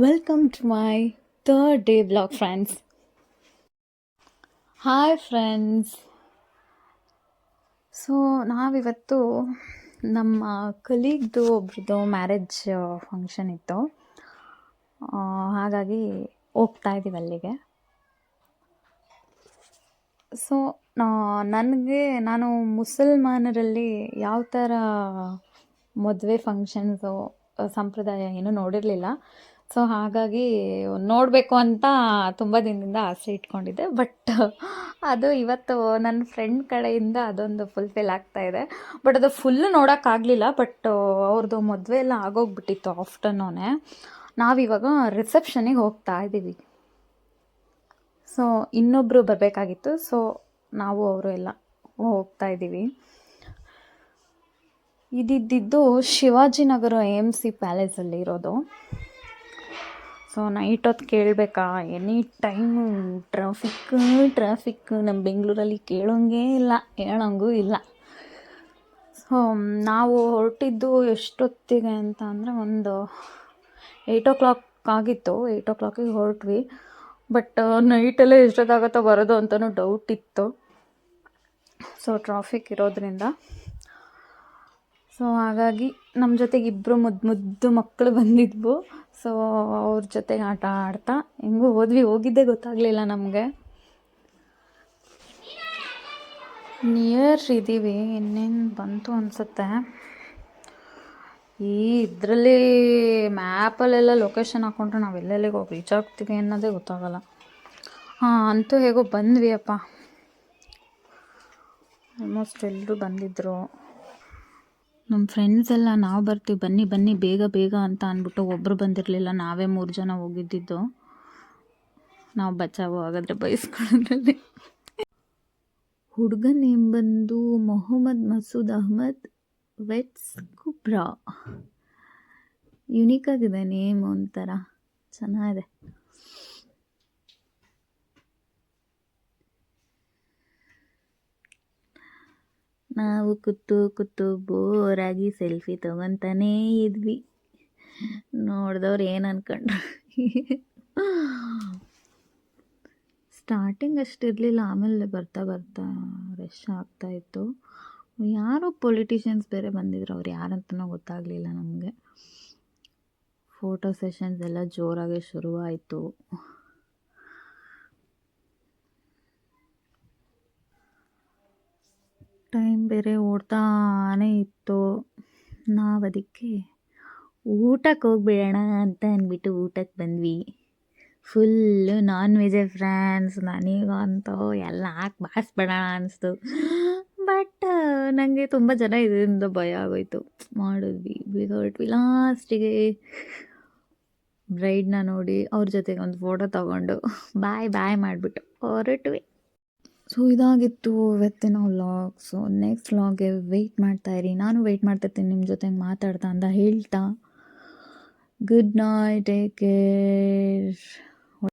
Welcome to my third day vlog, friends. Hi, friends. So ನಾವಿವತ್ತು ನಮ್ಮ ಕಲೀಗ್ದು ಒಬ್ರದ್ದು marriage function ಇತ್ತು. ಹಾಗಾಗಿ ಹೋಗ್ತಾ ಇದ್ದೀವಿ ಅಲ್ಲಿಗೆ. ಸೊ ನಾನು ಮುಸಲ್ಮಾನರಲ್ಲಿ ಯಾವ ಥರ ಮದುವೆ ಫಂಕ್ಷನ್ಸು ಸಂಪ್ರದಾಯ ಏನೂ ನೋಡಿರಲಿಲ್ಲ. ಸೊ ಹಾಗಾಗಿ ನೋಡಬೇಕು ಅಂತ ತುಂಬ ದಿನದಿಂದ ಆಸೆ ಇಟ್ಕೊಂಡಿದ್ದೆ. ಬಟ್ ಅದು ಇವತ್ತು ನನ್ನ ಫ್ರೆಂಡ್ ಕಡೆಯಿಂದ ಅದೊಂದು ಫುಲ್ಫಿಲ್ ಆಗ್ತಾಯಿದೆ. ಬಟ್ ಅದು ಫುಲ್ಲು ನೋಡೋಕ್ಕಾಗಲಿಲ್ಲ. ಬಟ್ ಅವ್ರದ್ದು ಮದುವೆ ಎಲ್ಲ ಆಗೋಗ್ಬಿಟ್ಟಿತ್ತು ಆಫ್ಟರ್ನೂನೇ. ನಾವಿವಾಗ ರಿಸೆಪ್ಷನಿಗೆ ಹೋಗ್ತಾ ಇದ್ದೀವಿ. ಸೊ ಇನ್ನೊಬ್ಬರು ಬರಬೇಕಾಗಿತ್ತು. ಸೊ ನಾವು ಅವರು ಎಲ್ಲ ಹೋಗ್ತಾ ಇದ್ದೀವಿ. ಇದಿದ್ದು ಶಿವಾಜಿನಗರ AMC ಪ್ಯಾಲೇಸಲ್ಲಿ ಇರೋದು. ಸೊ ನೈಟ್ ಹೊತ್ತು ಕೇಳಬೇಕಾ, ಎನಿ ಟೈಮು ಟ್ರಾಫಿಕ್ ನಮ್ಮ ಬೆಂಗಳೂರಲ್ಲಿ ಕೇಳೋಂಗೇ ಇಲ್ಲ, ಹೇಳೋಂಗೂ ಇಲ್ಲ. ಸೊ ನಾವು ಹೊರಟಿದ್ದು ಎಷ್ಟೊತ್ತಿಗೆ ಅಂತ ಅಂದರೆ ಒಂದು 8 o'clock ಆಗಿತ್ತು. 8 o'clock ಹೊರಟ್ವಿ. ಬಟ್ ನೈಟಲ್ಲೇ ಎಷ್ಟೊತ್ತಾಗುತ್ತೋ ಬರೋದು ಅಂತಲೂ ಡೌಟ್ ಇತ್ತು. ಸೊ ಟ್ರಾಫಿಕ್ ಇರೋದ್ರಿಂದ. ಸೊ ಹಾಗಾಗಿ ನಮ್ಮ ಜೊತೆಗೆ ಇಬ್ಬರು ಮುದ್ದು ಮಕ್ಕಳು ಬಂದಿದ್ವು. ಸೊ ಅವ್ರ ಜೊತೆಗೆ ಆಟ ಆಡ್ತಾ ಹೆಂಗೂ ಹೋಗಿದ್ದೇ ಗೊತ್ತಾಗಲಿಲ್ಲ ನಮಗೆ. ನಿಯರ್ ಇದ್ದೀವಿ, ಇನ್ನೇನು ಬಂತು ಅನಿಸುತ್ತೆ. ಇದರಲ್ಲಿ ಮ್ಯಾಪಲ್ಲೆಲ್ಲ ಲೊಕೇಶನ್ ಹಾಕ್ಕೊಂಡ್ರೆ ನಾವು ಎಲ್ಲೆಲ್ಲಿಗೆ ಹೋಗಿ ರೀಚ್ ಆಗ್ತೀವಿ ಅನ್ನೋದೇ ಗೊತ್ತಾಗಲ್ಲ. ಅಂತೂ ಹೇಗೋ ಬಂದ್ವಿ ಅಪ್ಪ. ಆಲ್ಮೋಸ್ಟ್ ಎಲ್ಲರೂ ಬಂದಿದ್ದರು. ನಮ್ಮ ಫ್ರೆಂಡ್ಸ್ ಎಲ್ಲ ನಾವು ಬರ್ತೀವಿ ಬನ್ನಿ ಬೇಗ ಅಂತ ಅಂದ್ಬಿಟ್ಟು ಒಬ್ಬರು ಬಂದಿರಲಿಲ್ಲ. ನಾವೇ 3 ಜನ ಹೋಗಿದ್ದಿದ್ದು. ನಾವು ಬಚಾವು ಹಾಗಾದರೆ ಬಯಸ್ಕೊಳ್ಳೋದ್ರಲ್ಲಿ. ಹುಡುಗ ನೇಮ್ ಬಂದು ಮೊಹಮ್ಮದ್ ಮಸೂದ್ ಅಹ್ಮದ್ ವೆಟ್ಸ್ ಕುಬ್ರಾ. ಯುನೀಕ್ ಆಗಿದೆ ನೇಮ್, ಒಂಥರ ಚೆನ್ನಾಗಿದೆ. ನಾವು ಕೂತು ಬೋರಾಗಿ ಸೆಲ್ಫಿ ತೊಗೊತಾನೇ ಇದ್ವಿ. ನೋಡಿದವ್ರು ಏನು ಅನ್ಕೊಂಡ್ರು. ಸ್ಟಾರ್ಟಿಂಗ್ ಅಷ್ಟಿರಲಿಲ್ಲ, ಆಮೇಲೆ ಬರ್ತಾ ರಶ್ ಆಗ್ತಾಯಿತ್ತು. ಯಾರೋ ಪೊಲಿಟಿಷಿಯನ್ಸ್ ಬೇರೆ ಬಂದಿದ್ರು, ಅವ್ರು ಯಾರಂತನೂ ಗೊತ್ತಾಗಲಿಲ್ಲ ನಮಗೆ. ಫೋಟೋ ಸೆಷನ್ಸ್ ಎಲ್ಲ ಜೋರಾಗಿ ಶುರುವಾಯಿತು. ಟೈಮ್ ಬೇರೆ ಓಡ್ತಾನೇ ಇತ್ತು. ನಾವು ಅದಕ್ಕೆ ಊಟಕ್ಕೆ ಹೋಗ್ಬಿಡೋಣ ಅಂತ ಅಂದ್ಬಿಟ್ಟು ಊಟಕ್ಕೆ ಬಂದ್ವಿ. Full non ವೆಜ್ಜೇ friends. ನನಗಂತೂ ಎಲ್ಲ ಹಾಕಿ ಬಾರಿಸ್ಬೇಡ ಅನಿಸ್ತು. ಬಟ್ ನನಗೆ ತುಂಬ ಜನ ಇದರಿಂದ ಭಯ ಆಗೋಯ್ತು. ಮಾಡಿದ್ವಿ, ಬೇಗ ಹೊರಟ್ವಿ. ಲಾಸ್ಟಿಗೆ ಬ್ರೈಡ್ನ ನೋಡಿ ಅವ್ರ ಜೊತೆಗೆ ಒಂದು ಫೋಟೋ ತೊಗೊಂಡು ಬಾಯ್ ಮಾಡಿಬಿಟ್ಟು ಹೊರಟ್ವಿ. ಸೊ ಇದಾಗಿತ್ತು ಇವತ್ತಿನ ವ್ಲಾಗ್. ಸೊ ನೆಕ್ಸ್ಟ್ ವ್ಲಾಗ್ಗೆ ವೆಯ್ಟ್ ಮಾಡ್ತಾಯಿರಿ. ನಾನು ವೆಯ್ಟ್ ಮಾಡ್ತಿರ್ತೀನಿ ನಿಮ್ಮ ಜೊತೆಗೆ ಮಾತಾಡ್ತಾ ಅಂತ ಹೇಳ್ತಾ ಗುಡ್ ನೈಟ್, ಟೇಕ್ ಕೇರ್.